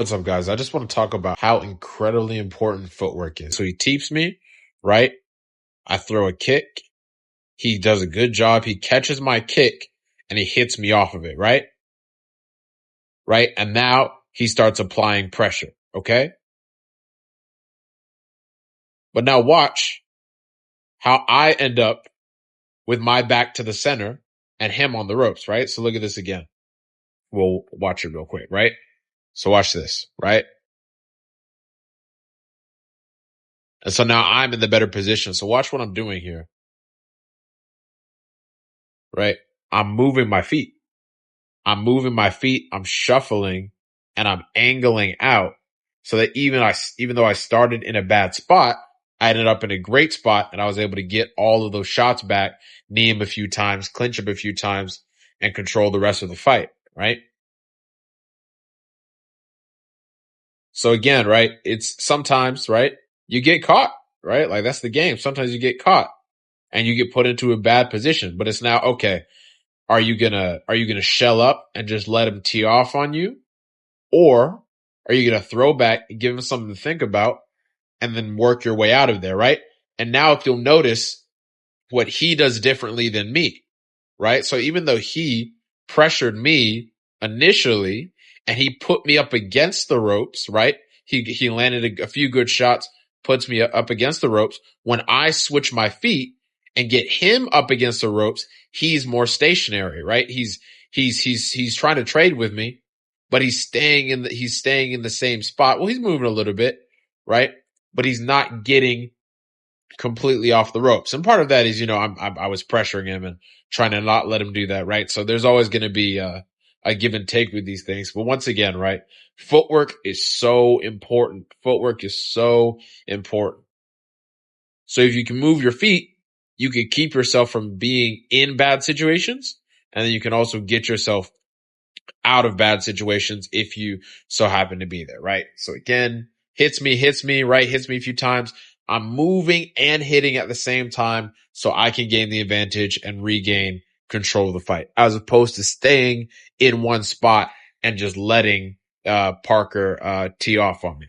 What's up, guys? I just want to talk about how incredibly important footwork is. So he teeps me, right? I throw a kick. He does a good job. He catches my kick and he hits me off of it, right? Right? And now he starts applying pressure, okay? But now watch how I end up with my back to the center and him on the ropes, right? So look at this again. We'll watch it real quick, right? So watch this, right? And so now I'm in the better position. So watch what I'm doing here, right? I'm moving my feet. I'm shuffling, and I'm angling out so that even though I started in a bad spot, I ended up in a great spot and I was able to get all of those shots back, knee him a few times, clinch him a few times, and control the rest of the fight, right? So again, right, it's sometimes, right, you get caught, right? Like that's the game. Sometimes you get caught and you get put into a bad position, but it's now, okay, are you gonna shell up and just let him tee off on you? Or are you going to throw back and give him something to think about and then work your way out of there, right? And now if you'll notice what he does differently than me, right? So even though he pressured me initially and he put me up against the ropes, right? He landed a few good shots, puts me up against the ropes. When I switch my feet and get him up against the ropes, he's more stationary, right? He's trying to trade with me, but he's staying in the same spot. Well, he's moving a little bit, right? But he's not getting completely off the ropes. And part of that is, I was pressuring him and trying to not let him do that, right? So there's always going to be a give and take with these things. But once again, right, footwork is so important. Footwork is so important. So if you can move your feet, you can keep yourself from being in bad situations. And then you can also get yourself out of bad situations if you so happen to be there, right? So again, hits me, right? Hits me a few times. I'm moving and hitting at the same time so I can gain the advantage and regain control of the fight as opposed to staying in one spot and just letting Parker tee off on me.